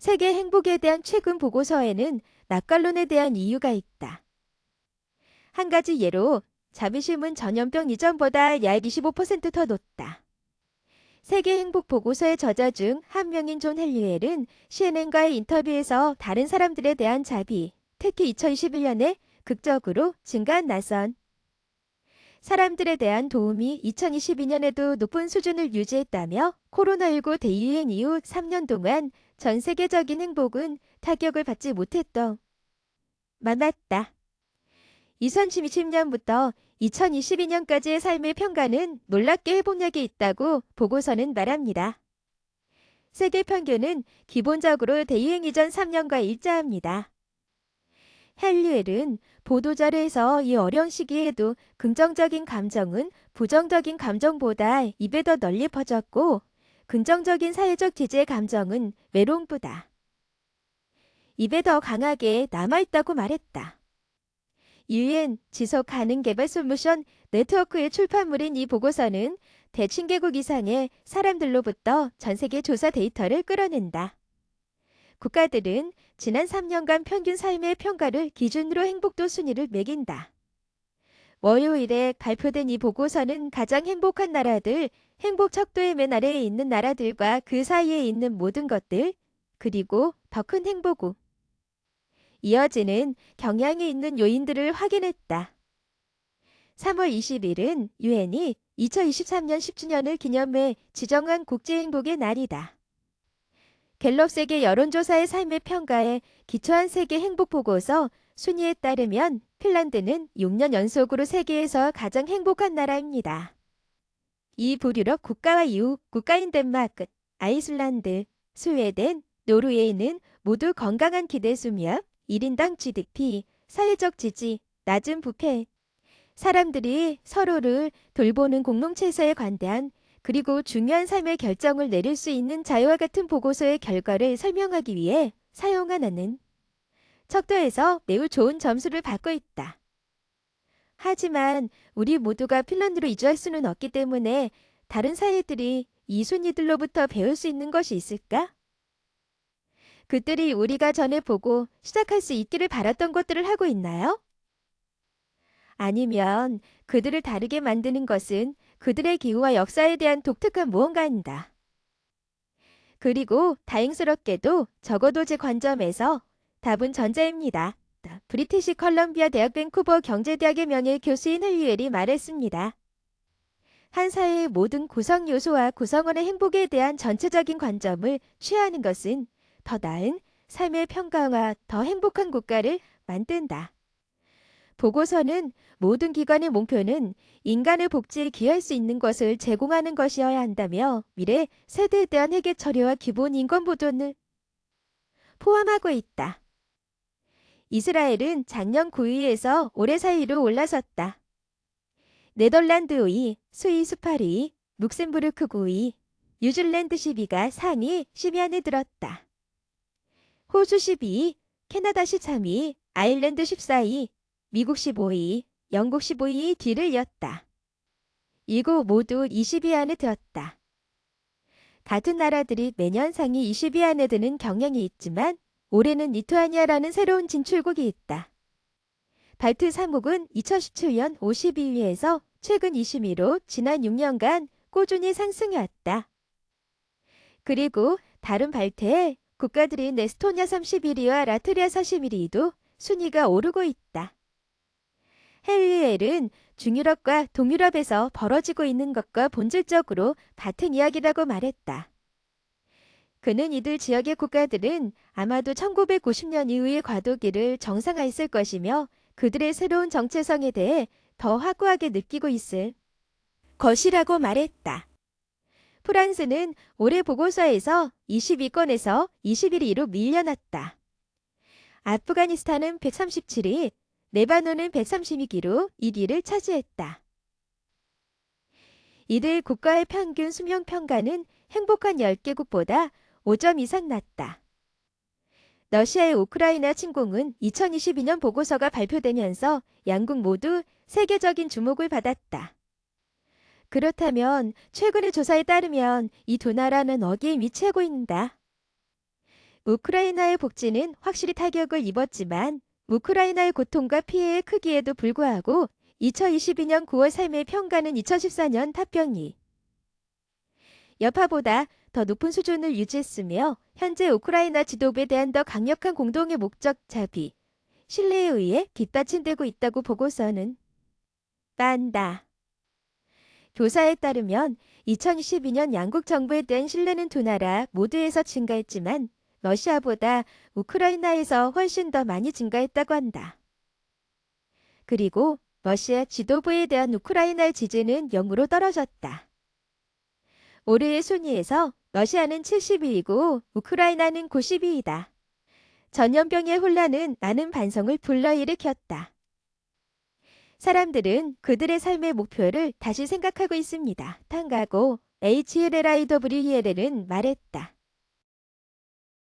세계 행복에 대한 최근 보고서에는 낙관론에 대한 이유가 있다. 한 가지 예로 자비심은 전염병 이전보다 약 25% 더 높다. 세계 행복 보고서의 저자 중 한 명인 존 헬리웰은 CNN과의 인터뷰에서 다른 사람들에 대한 자비, 특히 2021년에 극적으로 증가한 나선 사람들에 대한 도움이 2022년에도 높은 수준을 유지했다며 코로나19 대유행 이후 3년 동안 전 세계적인 행복은 타격을 받지 못했던 많았다. 2020년부터 2022년까지의 삶의 평가는 놀랍게 회복력이 있다고 보고서는 말합니다. 세계 평균은 기본적으로 대유행 이전 3년과 일자합니다. 헬리웰은 보도자료에서 이 어려운 시기에도 긍정적인 감정은 부정적인 감정보다 2배 더 널리 퍼졌고 긍정적인 사회적 지지의 감정은 외로움보다 2배 더 강하게 남아있다고 말했다. UN 지속 가능 개발 솔루션 네트워크의 출판물인 이 보고서는 대칭개국 이상의 사람들로부터 전 세계 조사 데이터를 끌어낸다. 국가들은 지난 3년간 평균 삶의 평가를 기준으로 행복도 순위를 매긴다. 월요일에 발표된 이 보고서는 가장 행복한 나라들, 행복 척도의 맨 아래에 있는 나라들과 그 사이에 있는 모든 것들, 그리고 더 큰 행복 후 이어지는 경향이 있는 요인들을 확인했다. 3월 20일은 유엔이 2023년 10주년을 기념해 지정한 국제행복의 날이다. 갤럽 세계 여론조사의 삶의 평가에 기초한 세계 행복보고서 순위에 따르면 핀란드는 6년 연속으로 세계에서 가장 행복한 나라입니다. 이 북유럽 국가와 이후 국가인 덴마크, 아이슬란드, 스웨덴, 노르웨이는 모두 건강한 기대 수명, 1인당 GDP, 사회적 지지, 낮은 부패, 사람들이 서로를 돌보는 공동체에서의 관대한 그리고 중요한 삶의 결정을 내릴 수 있는 자유와 같은 보고서의 결과를 설명하기 위해 사용하는 척도에서 매우 좋은 점수를 받고 있다. 하지만 우리 모두가 핀란드로 이주할 수는 없기 때문에 다른 사회들이 이 순위들로부터 배울 수 있는 것이 있을까? 그들이 우리가 전에 보고 시작할 수 있기를 바랐던 것들을 하고 있나요? 아니면 그들을 다르게 만드는 것은 그들의 기후와 역사에 대한 독특한 무언가입니다. 그리고 다행스럽게도 적어도 제 관점에서 답은 전자입니다. 브리티시 컬럼비아 대학 밴쿠버 경제대학의 명예 교수인 헬리웰이 말했습니다. 한 사회의 모든 구성 요소와 구성원의 행복에 대한 전체적인 관점을 취하는 것은 더 나은 삶의 평가와 더 행복한 국가를 만든다. 보고서는 모든 기관의 목표는 인간의 복지에 기여할 수 있는 것을 제공하는 것이어야 한다며 미래 세대에 대한 회계 처리와 기본 인권 보존을 포함하고 있다. 이스라엘은 작년 9위에서 올해 4위로 올라섰다. 네덜란드 5위, 스위스 8위, 룩셈부르크 9위, 뉴질랜드 10위가 상위 10위 안에 들었다. 호주 12위, 캐나다 13위, 아일랜드 14위, 미국 15위, 영국 15위 뒤를 이었다. 이곳 모두 20위 안에 들었다. 같은 나라들이 매년 상위 20위 안에 드는 경향이 있지만 올해는 리투아니아라는 새로운 진출국이 있다. 발트 3국은 2017년 52위에서 최근 20위로 지난 6년간 꾸준히 상승해왔다. 그리고 다른 발트의 국가들인 에스토니아 31위와 라트비아 41위도 순위가 오르고 있다. 헬리웰은 중유럽과 동유럽에서 벌어지고 있는 것과 본질적으로 같은 이야기라고 말했다. 그는 이들 지역의 국가들은 아마도 1990년 이후의 과도기를 정상화했을 것이며 그들의 새로운 정체성에 대해 더 확고하게 느끼고 있을 것이라고 말했다. 프랑스는 올해 보고서에서 22건에서 21위로 밀려났다. 아프가니스탄은 137위, 레바논은 132기로 1위를 차지했다. 이들 국가의 평균 수명 평가는 행복한 10개국보다 5점 이상 낮다. 러시아의 우크라이나 침공은 2022년 보고서가 발표되면서 양국 모두 세계적인 주목을 받았다. 그렇다면 최근의 조사에 따르면 이 두 나라는 어디에 위치하고 있는가? 우크라이나의 복지는 확실히 타격을 입었지만 우크라이나의 고통과 피해의 크기에도 불구하고 2022년 9월 삶의 평가는 2014년 탑병이 여파보다 더 높은 수준을 유지했으며 현재 우크라이나 지도부에 대한 더 강력한 공동의 목적 자비, 신뢰에 의해 뒷받침되고 있다고 보고서는 빤다. 교사에 따르면 2022년 양국 정부에 대한 신뢰는 두 나라 모두에서 증가했지만 러시아보다 우크라이나에서 훨씬 더 많이 증가했다고 한다. 그리고 러시아 지도부에 대한 우크라이나의 지지는 0으로 떨어졌다. 올해의 순위에서 러시아는 70위이고 우크라이나는 90위이다. 전염병의 혼란은 많은 반성을 불러일으켰다. 사람들은 그들의 삶의 목표를 다시 생각하고 있습니다. 탄가고 HLLIWEL은 말했다.